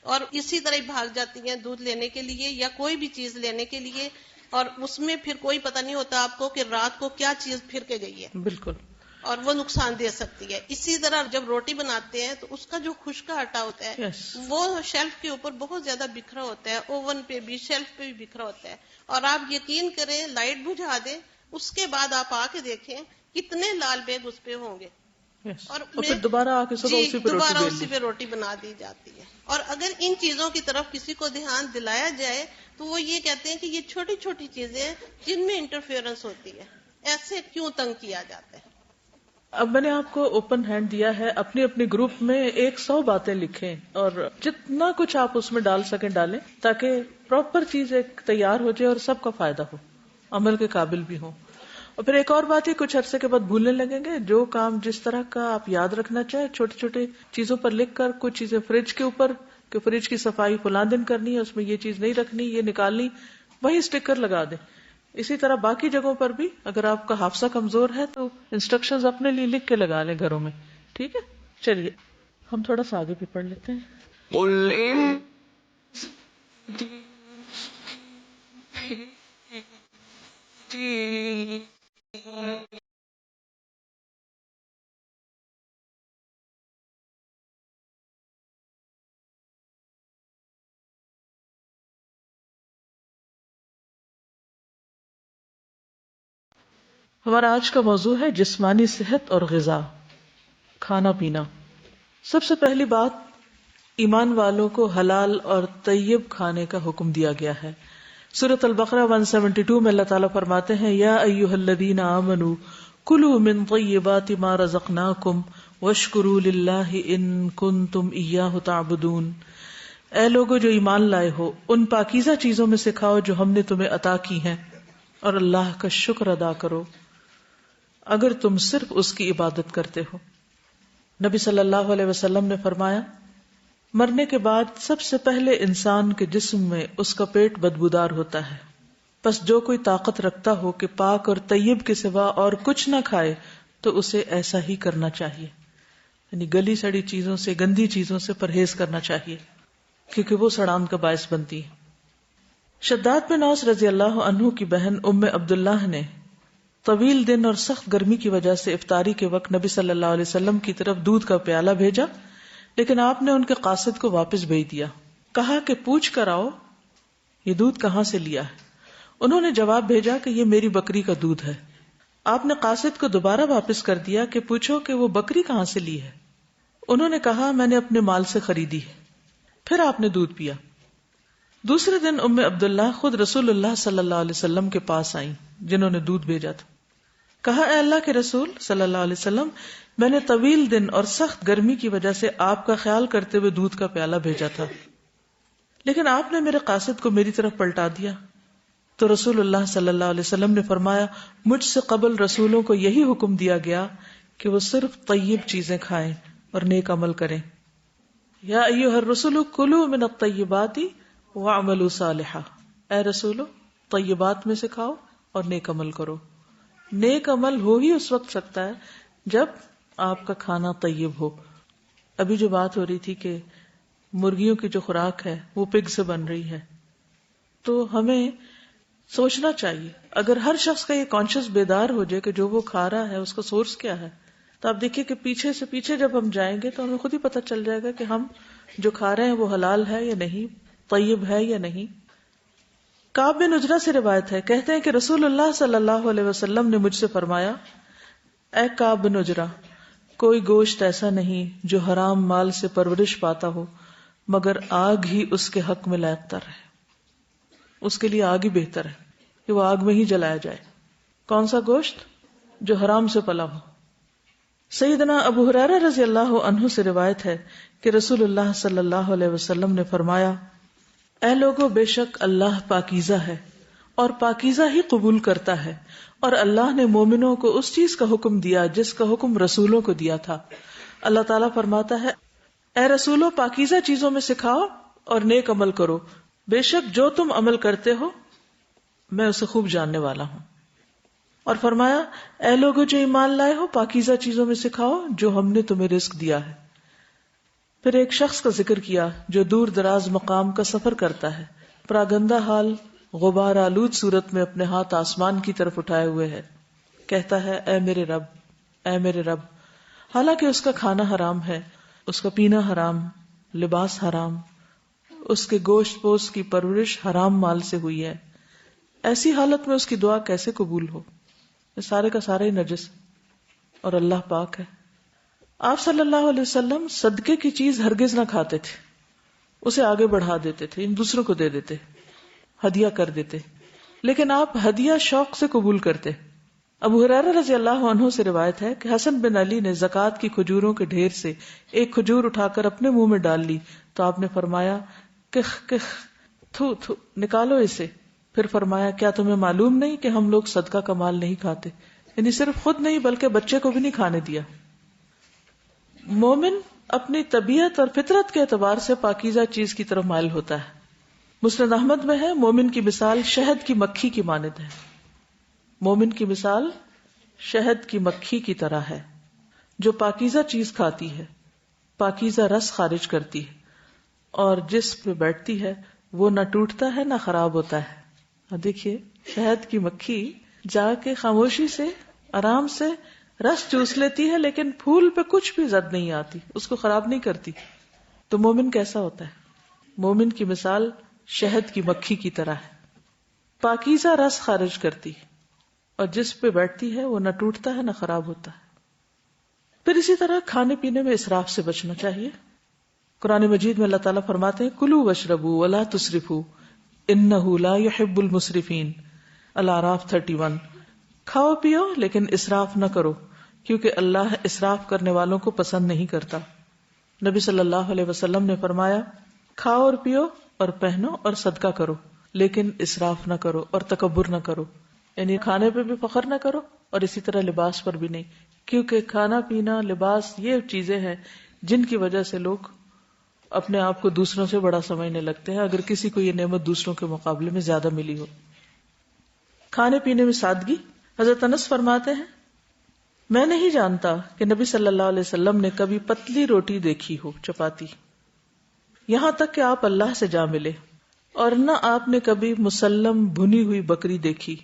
اور اسی طرح بھاگ جاتی ہیں دودھ لینے کے لیے یا کوئی بھی چیز لینے کے لیے, اور اس میں پھر کوئی پتہ نہیں ہوتا آپ کو کہ رات کو کیا چیز پھر کے گئی ہے. بالکل. اور وہ نقصان دے سکتی ہے. اسی طرح جب روٹی بناتے ہیں تو اس کا جو خشک آٹا ہوتا ہے وہ شیلف کے اوپر بہت زیادہ بکھرا ہوتا ہے, اوون پہ بھی, شیلف پہ بھی بکھرا ہوتا ہے. اور آپ یقین کریں لائٹ بجھا دیں, اس کے بعد آپ آ کے دیکھیں کتنے لال بیگ اس پہ ہوں گے. اور پھر دوبارہ آ کے دوبارہ اسی پہ روٹی بنا دی جاتی ہے. اور اگر ان چیزوں کی طرف کسی کو دھیان دلایا جائے تو وہ یہ کہتے ہیں کہ یہ چھوٹی چھوٹی چیزیں ہیں جن میں انٹرفیئرنس ہوتی ہے, ایسے کیوں تنگ کیا جاتا ہے. اب میں نے آپ کو اوپن ہینڈ دیا ہے, اپنے اپنے گروپ میں 100 باتیں لکھیں اور جتنا کچھ آپ اس میں ڈال سکیں ڈالیں, تاکہ پراپر چیز ایک تیار ہو جائے اور سب کا فائدہ ہو, عمل کے قابل بھی ہو. اور پھر ایک اور بات ہے, کچھ عرصے کے بعد بھولنے لگیں گے. جو کام جس طرح کا آپ یاد رکھنا چاہے چھوٹے چھوٹے چیزوں پر لکھ کر, کچھ چیزیں فریج کے اوپر کہ فریج کی صفائی فلاں دن کرنی ہے, اس میں یہ چیز نہیں رکھنی, یہ نکالنی, وہی اسٹیکر لگا دیں. اسی طرح باقی جگہوں پر بھی اگر آپ کا حافظہ کمزور ہے تو انسٹرکشنز اپنے لیے لکھ کے لگا لیں گھروں میں, ٹھیک ہے. چلیے ہم تھوڑا سا آگے بھی پڑھ لیتے ہیں. ہمارا آج کا موضوع ہے جسمانی صحت اور غذا, کھانا پینا. سب سے پہلی بات, ایمان والوں کو حلال اور طیب کھانے کا حکم دیا گیا ہے. سورۃ البقرہ 172 میں اللہ تعالیٰ فرماتے ہیں, یا ایھا الذین آمنوا کلوا من طیبات ما رزقناکم واشکروا للہ ان کنتم ایاہ تعبدون. اے لوگو جو ایمان لائے ہو, ان پاکیزہ چیزوں میں سے کھاؤ جو ہم نے تمہیں عطا کی ہیں, اور اللہ کا شکر ادا کرو اگر تم صرف اس کی عبادت کرتے ہو. نبی صلی اللہ علیہ وسلم نے فرمایا, مرنے کے بعد سب سے پہلے انسان کے جسم میں اس کا پیٹ بدبودار ہوتا ہے, پس جو کوئی طاقت رکھتا ہو کہ پاک اور طیب کے سوا اور کچھ نہ کھائے تو اسے ایسا ہی کرنا چاہیے. یعنی گلی سڑی چیزوں سے, گندی چیزوں سے پرہیز کرنا چاہیے, کیونکہ وہ سڑان کا باعث بنتی ہے. شداد بن اوس رضی اللہ عنہ کی بہن ام عبداللہ نے طویل دن اور سخت گرمی کی وجہ سے افطاری کے وقت نبی صلی اللہ علیہ وسلم کی طرف دودھ کا پیالہ بھیجا, لیکن آپ نے ان کے قاصد کو واپس بھیج دیا. کہا کہ پوچھ کر آؤ یہ دودھ کہاں سے لیا ہے. انہوں نے جواب بھیجا کہ یہ میری بکری کا دودھ ہے. آپ نے قاصد کو دوبارہ واپس کر دیا کہ پوچھو کہ وہ بکری کہاں سے لی ہے. انہوں نے کہا میں نے اپنے مال سے خریدی ہے. پھر آپ نے دودھ پیا. دوسرے دن ام عبداللہ خود رسول اللہ صلی اللہ علیہ وسلم کے پاس آئیں جنہوں نے دودھ بھیجا تھا. کہا اے اللہ کے رسول صلی اللہ علیہ وسلم, میں نے طویل دن اور سخت گرمی کی وجہ سے آپ کا خیال کرتے ہوئے دودھ کا پیالہ بھیجا تھا, لیکن آپ نے میرے قاصد کو میری طرف پلٹا دیا. تو رسول اللہ صلی اللہ علیہ وسلم نے فرمایا, مجھ سے قبل رسولوں کو یہی حکم دیا گیا کہ وہ صرف طیب چیزیں کھائیں اور نیک عمل کریں. یا ایھا الرسل کلوا من الطیبات واعملوا صالحا, اے رسولو طیبات میں سے کھاؤ اور نیک عمل کرو. نیک عمل ہو ہی اس وقت سکتا ہے جب آپ کا کھانا طیب ہو. ابھی جو بات ہو رہی تھی کہ مرغیوں کی جو خوراک ہے وہ پگ سے بن رہی ہے, تو ہمیں سوچنا چاہیے اگر ہر شخص کا یہ کانشیس بیدار ہو جائے کہ جو وہ کھا رہا ہے اس کا سورس کیا ہے, تو آپ دیکھیے کہ پیچھے سے پیچھے جب ہم جائیں گے تو ہمیں خود ہی پتہ چل جائے گا کہ ہم جو کھا رہے ہیں وہ حلال ہے یا نہیں, طیب ہے یا نہیں. کعب بن عجرہ سے روایت ہے، کہتے ہیں کہ رسول اللہ صلی اللہ علیہ وسلم نے مجھ سے فرمایا، اے کعب بن عجرہ، کوئی گوشت ایسا نہیں جو حرام مال سے پرورش پاتا ہو مگر آگ ہی اس کے حق میں لائق تر ہے، اس کے لیے آگ ہی بہتر ہے کہ وہ آگ میں ہی جلایا جائے۔ کون سا گوشت؟ جو حرام سے پلا ہو۔ سیدنا ابو ہریرہ رضی اللہ عنہ سے روایت ہے کہ رسول اللہ صلی اللہ علیہ وسلم نے فرمایا، اے لوگو، بے شک اللہ پاکیزہ ہے اور پاکیزہ ہی قبول کرتا ہے، اور اللہ نے مومنوں کو اس چیز کا حکم دیا جس کا حکم رسولوں کو دیا تھا۔ اللہ تعالیٰ فرماتا ہے، اے رسولو، پاکیزہ چیزوں میں سکھاؤ اور نیک عمل کرو، بے شک جو تم عمل کرتے ہو میں اسے خوب جاننے والا ہوں۔ اور فرمایا، اے لوگو جو ایمان لائے ہو، پاکیزہ چیزوں میں سکھاؤ جو ہم نے تمہیں رزق دیا ہے۔ پھر ایک شخص کا ذکر کیا جو دور دراز مقام کا سفر کرتا ہے، پراگندہ حال غبار آلود صورت میں اپنے ہاتھ آسمان کی طرف اٹھائے ہوئے ہے، کہتا ہے، اے میرے رب، اے میرے رب، حالانکہ اس کا کھانا حرام ہے، اس کا پینا حرام، لباس حرام، اس کے گوشت پوست کی پرورش حرام مال سے ہوئی ہے، ایسی حالت میں اس کی دعا کیسے قبول ہو؟ یہ سارے کا سارا ہی نجس اور اللہ پاک ہے۔ آپ صلی اللہ علیہ وسلم صدقے کی چیز ہرگز نہ کھاتے تھے، اسے آگے بڑھا دیتے تھے، دوسروں کو دے دیتے، ہدیہ کر دیتے، لیکن آپ ہدیہ شوق سے قبول کرتے۔ ابو ہریرہ رضی اللہ عنہ سے روایت ہے کہ حسن بن علی نے زکوٰۃ کی کھجوروں کے ڈھیر سے ایک کھجور اٹھا کر اپنے منہ میں ڈال لی تو آپ نے فرمایا، کخ کخ، تھو تھو، نکالو اسے۔ پھر فرمایا، کیا تمہیں معلوم نہیں کہ ہم لوگ صدقہ کا مال نہیں کھاتے؟ یعنی صرف خود نہیں بلکہ بچے کو بھی نہیں کھانے دیا۔ مومن اپنی طبیعت اور فطرت کے اعتبار سے پاکیزہ چیز کی طرف مائل ہوتا ہے۔ مسند احمد میں ہے، مومن کی مثال شہد کی مکھی کی مانند ہے۔ مومن کی مثال شہد کی مکھی کی طرح ہے جو پاکیزہ چیز کھاتی ہے، پاکیزہ رس خارج کرتی ہے، اور جس پہ بیٹھتی ہے وہ نہ ٹوٹتا ہے نہ خراب ہوتا ہے۔ دیکھیے، شہد کی مکھی جا کے خاموشی سے آرام سے رس چوس لیتی ہے، لیکن پھول پہ کچھ بھی زد نہیں آتی، اس کو خراب نہیں کرتی۔ تو مومن کیسا ہوتا ہے؟ مومن کی مثال شہد کی مکھی کی طرح ہے، پاکیزہ رس خارج کرتی، اور جس پہ بیٹھتی ہے وہ نہ ٹوٹتا ہے نہ خراب ہوتا ہے۔ پھر اسی طرح کھانے پینے میں اسراف سے بچنا چاہیے۔ قرآن مجید میں اللہ تعالیٰ فرماتے ہیں، کلوا واشربوا ولا تسرفوا انہ لا يحب المسرفین، الاعراف 31۔ کھاؤ پیو لیکن اسراف نہ کرو، کیونکہ اللہ اسراف کرنے والوں کو پسند نہیں کرتا۔ نبی صلی اللہ علیہ وسلم نے فرمایا، کھاؤ اور پیو اور پہنو اور صدقہ کرو، لیکن اسراف نہ کرو اور تکبر نہ کرو، یعنی کھانے پہ بھی فخر نہ کرو اور اسی طرح لباس پر بھی نہیں، کیونکہ کھانا پینا لباس یہ چیزیں ہیں جن کی وجہ سے لوگ اپنے آپ کو دوسروں سے بڑا سمجھنے لگتے ہیں، اگر کسی کو یہ نعمت دوسروں کے مقابلے میں زیادہ ملی ہو۔ کھانے پینے میں سادگی۔ حضرت انس فرماتے ہیں، میں نہیں جانتا کہ نبی صلی اللہ علیہ وسلم نے کبھی پتلی روٹی دیکھی ہو، چپاتی، یہاں تک کہ آپ اللہ سے جا ملے، اور نہ آپ نے کبھی مسلم بھنی ہوئی بکری دیکھی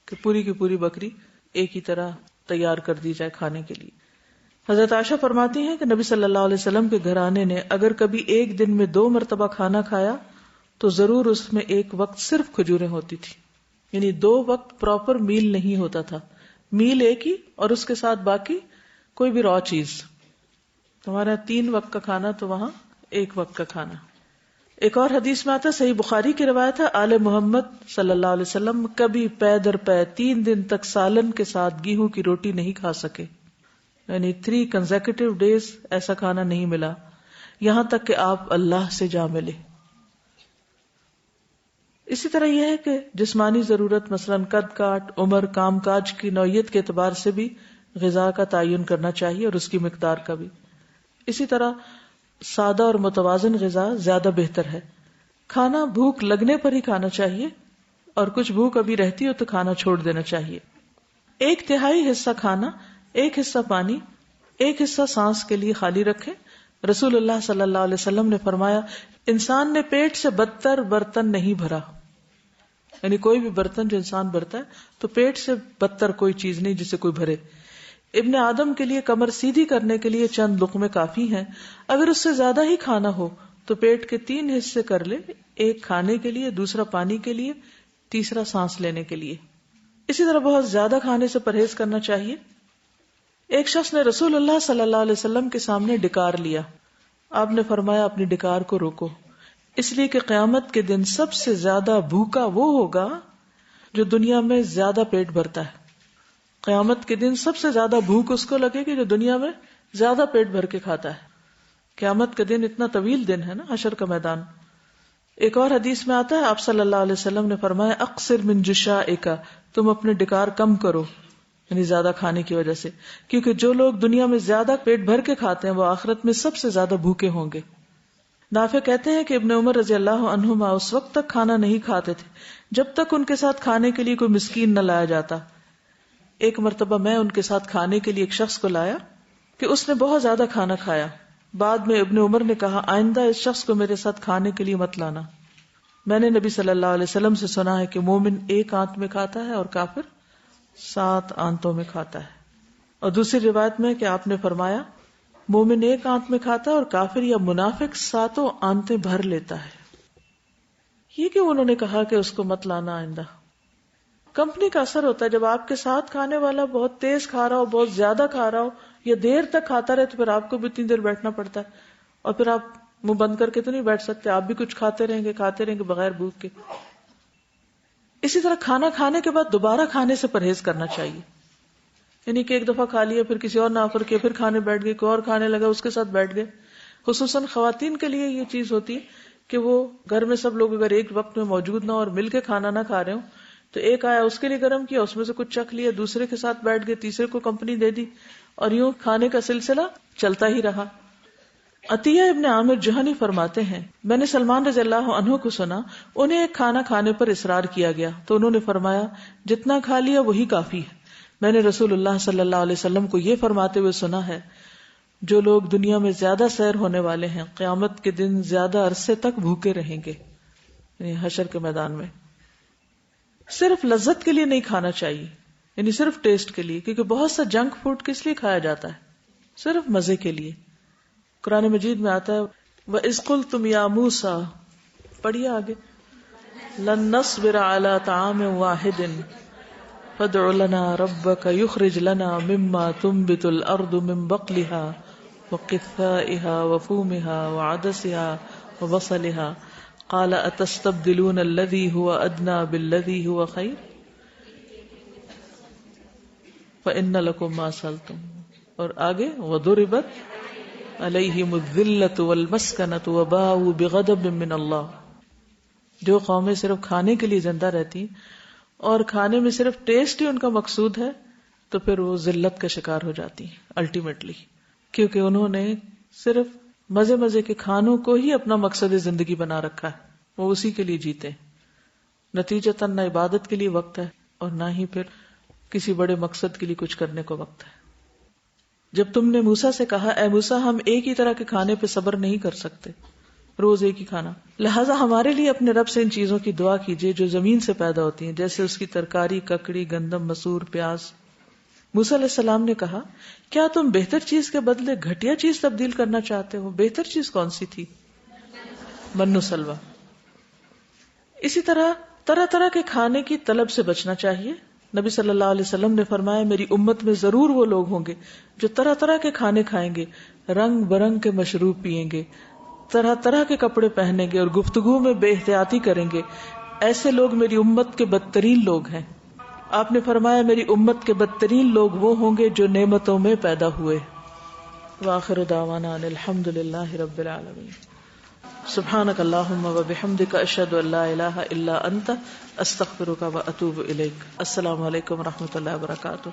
کہ پوری کی پوری بکری ایک ہی طرح تیار کر دی جائے کھانے کے لیے۔ حضرت عائشہ فرماتی ہیں کہ نبی صلی اللہ علیہ وسلم کے گھرانے نے اگر کبھی ایک دن میں 2 مرتبہ کھانا کھایا تو ضرور اس میں ایک وقت صرف کھجوریں ہوتی تھی، یعنی 2 وقت پراپر میل نہیں ہوتا تھا، میل ایک ہی اور اس کے ساتھ باقی کوئی بھی را چیز۔ ہمارا 3 وقت کا کھانا تو وہاں 1 وقت کا کھانا۔ ایک اور حدیث میں آتا ہے، صحیح بخاری کی روایت ہے، آل محمد صلی اللہ علیہ وسلم کبھی پے در پے 3 دن تک سالن کے ساتھ گیہوں کی روٹی نہیں کھا سکے، یعنی 3 کنزیکٹیو ڈیز ایسا کھانا نہیں ملا، یہاں تک کہ آپ اللہ سے جا ملے۔ اسی طرح یہ ہے کہ جسمانی ضرورت، مثلا قد کاٹ، عمر، کام کاج کی نوعیت کے اعتبار سے بھی غذا کا تعین کرنا چاہیے اور اس کی مقدار کا بھی۔ اسی طرح سادہ اور متوازن غذا زیادہ بہتر ہے۔ کھانا بھوک لگنے پر ہی کھانا چاہیے، اور کچھ بھوک ابھی رہتی ہو تو کھانا چھوڑ دینا چاہیے۔ 1/3 حصہ کھانا، 1 حصہ پانی، 1 حصہ سانس کے لیے خالی رکھیں۔ رسول اللہ صلی اللہ علیہ وسلم نے فرمایا، انسان نے پیٹ سے بدتر برتن نہیں بھرا، یعنی کوئی بھی برتن جو انسان بھرتا ہے تو پیٹ سے بدتر کوئی چیز نہیں جسے کوئی بھرے۔ ابن آدم کے لیے کمر سیدھی کرنے کے لیے چند لقمے کافی ہیں، اگر اس سے زیادہ ہی کھانا ہو تو پیٹ کے 3 حصے کر لے، 1 کھانے کے لیے، دوسرا پانی کے لیے، تیسرا سانس لینے کے لیے. اسی طرح بہت زیادہ کھانے سے پرہیز کرنا چاہیے. ایک شخص نے رسول اللہ صلی اللہ علیہ وسلم کے سامنے ڈکار لیا. آپ نے فرمایا اپنی ڈکار کو روکو، اس لیے کہ قیامت کے دن سب سے زیادہ بھوکا وہ ہوگا جو دنیا میں زیادہ پیٹ بھرتا ہے. قیامت کے دن سب سے زیادہ بھوک اس کو لگے گی جو دنیا میں زیادہ پیٹ بھر کے کھاتا ہے. قیامت کا دن اتنا طویل دن ہے نا، حشر کا میدان. ایک اور حدیث میں آتا ہے آپ صلی اللہ علیہ وسلم نے فرمایا اقصر من جشائک، تم اپنے ڈکار کم کرو، یعنی زیادہ کھانے کی وجہ سے، کیونکہ جو لوگ دنیا میں زیادہ پیٹ بھر کے کھاتے ہیں وہ آخرت میں سب سے زیادہ بھوکے ہوں گے. نافع کہتے ہیں کہ ابن عمر رضی اللہ عنہما اس وقت تک کھانا نہیں کھاتے تھے جب تک ان کے ساتھ کھانے کے لیے کوئی مسکین نہ لایا جاتا. ایک مرتبہ میں ان کے ساتھ کھانے کے لیے ایک شخص کو لایا کہ اس نے بہت زیادہ کھانا کھایا. بعد میں ابن عمر نے کہا آئندہ اس شخص کو میرے ساتھ کھانے کے لیے مت لانا. میں نے نبی صلی اللہ علیہ وسلم سے سنا ہے کہ مومن ایک آنت میں کھاتا ہے اور کافر 7 آنتوں میں کھاتا ہے. اور دوسری روایت میں کہ آپ نے فرمایا مومن ایک آنت میں کھاتا ہے اور کافر یا منافق 7 آنتیں بھر لیتا ہے. یہ کہ انہوں نے کہا کہ اس کو مت لانا آئندہ. کمپنی کا اثر ہوتا ہے. جب آپ کے ساتھ کھانے والا بہت تیز کھا رہا ہو، بہت زیادہ کھا رہا ہو یا دیر تک کھاتا رہے تو پھر آپ کو بھی اتنی دیر بیٹھنا پڑتا ہے، اور پھر آپ منہ بند کر کے تو نہیں بیٹھ سکتے، آپ بھی کچھ کھاتے رہیں گے بغیر بھوک کے. اسی طرح کھانا کھانے کے بعد دوبارہ کھانے سے پرہیز کرنا چاہیے. یعنی کہ ایک دفعہ کھا لیا پھر کسی اور نے آفر کیا، پھر کھانے بیٹھ گئے، کوئی اور کھانے لگا اس کے ساتھ بیٹھ گئے. خصوصاً خواتین کے لیے یہ چیز ہوتی ہے کہ وہ گھر میں سب لوگ اگر ایک وقت میں موجود نہ اور مل کے کھانا نہ کھا رہے ہوں تو ایک آیا اس کے لیے گرم کیا، اس میں سے کچھ چکھ لیا، دوسرے کے ساتھ بیٹھ گئے، تیسرے کو کمپنی دے دی، اور یوں کھانے کا سلسلہ چلتا ہی رہا. عطیہ ابن عامر جوہنی فرماتے ہیں میں نے سلمان رضی اللہ عنہ کو سنا، انہیں ایک کھانا کھانے پر اصرار کیا گیا تو انہوں نے فرمایا جتنا کھا لیا وہی کافی ہے. میں نے رسول اللہ صلی اللہ علیہ وسلم کو یہ فرماتے ہوئے سنا ہے جو لوگ دنیا میں زیادہ سیر ہونے والے ہیں قیامت کے دن زیادہ عرصے تک بھوکے رہیں گے، یعنی حشر کے میدان میں. صرف لذت کے لیے نہیں کھانا چاہیے، یعنی صرف ٹیسٹ کے لیے، کیونکہ بہت سا جنک فوڈ کس لیے کھایا جاتا ہے؟ صرف مزے کے لیے. قرآن مجید میں آتا ہے وَإِذْ قُلْتُمْ يَا مُوسَىٰ، پڑھیے آگے، لَن نَّصْبِرَ عَلَىٰ طَعَامٍ وَاحِدٍ فَادْعُ لَنَا رَبَّكَ يُخْرِجْ لَنَا مِمَّا تُنبِتُ الْأَرْضُ مِن بَقْلِهَا وَقِثَّائِهَا وَفُومِهَا وَعَدَسِهَا وَبَصَلِهَا قَالَ أَتَسْتَبْدِلُونَ الَّذِي هُوَ أَدْنَىٰ بِالَّذِي هُوَ خَيْرٌ فَإِنَّ لَكُم مَّا سَأَلْتُمْ. اور آگے وَضُرِبَتْ عَلَيْهِمُ الذِّلَّةُ وَالْمَسْكَنَةُ وَبَاءُوا بِغَضَبٍ مِّنَ اللَّهِ. جو قومیں صرف کھانے کے لیے زندہ رہتی اور کھانے میں صرف ٹیسٹ ہی ان کا مقصود ہے تو پھر وہ ذلت کا شکار ہو جاتی ہیں الٹیمیٹلی، کیونکہ انہوں نے صرف مزے مزے کے کھانوں کو ہی اپنا مقصد زندگی بنا رکھا ہے، وہ اسی کے لیے جیتے. نتیجتاً نہ عبادت کے لیے وقت ہے اور نہ ہی پھر کسی بڑے مقصد کے لیے کچھ کرنے کو وقت ہے. جب تم نے موسیٰ سے کہا اے موسیٰ ہم ایک ہی طرح کے کھانے پہ صبر نہیں کر سکتے، روز ایک ہی کھانا، لہٰذا ہمارے لیے اپنے رب سے ان چیزوں کی دعا کیجیے جو زمین سے پیدا ہوتی ہیں، جیسے اس کی ترکاری، ککڑی، گندم، مسور، پیاز. موسیٰ علیہ السلام نے کہا کیا تم بہتر چیز کے بدلے گھٹیا چیز تبدیل کرنا چاہتے ہو؟ بہتر چیز کون سی تھی؟ من و سلوہ. اسی طرح طرح کے کھانے کی طلب سے بچنا چاہیے. نبی صلی اللہ علیہ وسلم نے فرمایا میری امت میں ضرور وہ لوگ ہوں گے جو طرح طرح کے کھانے کھائیں گے، رنگ برنگ کے مشروب پیئیں گے، طرح طرح کے کپڑے پہنیں گے اور گفتگو میں بے احتیاطی کریں گے. ایسے لوگ میری امت کے بدترین لوگ ہیں. آپ نے فرمایا میری امت کے بدترین لوگ وہ ہوں گے جو نعمتوں میں پیدا ہوئے. وآخر دعوانا ان الحمد للہ رب العالمین. سبحانک اللہم وبحمدک اشہد ان لا الہ الا انت استغفرک واتوب الیک. السلام علیکم ورحمۃ اللہ وبرکاتہ.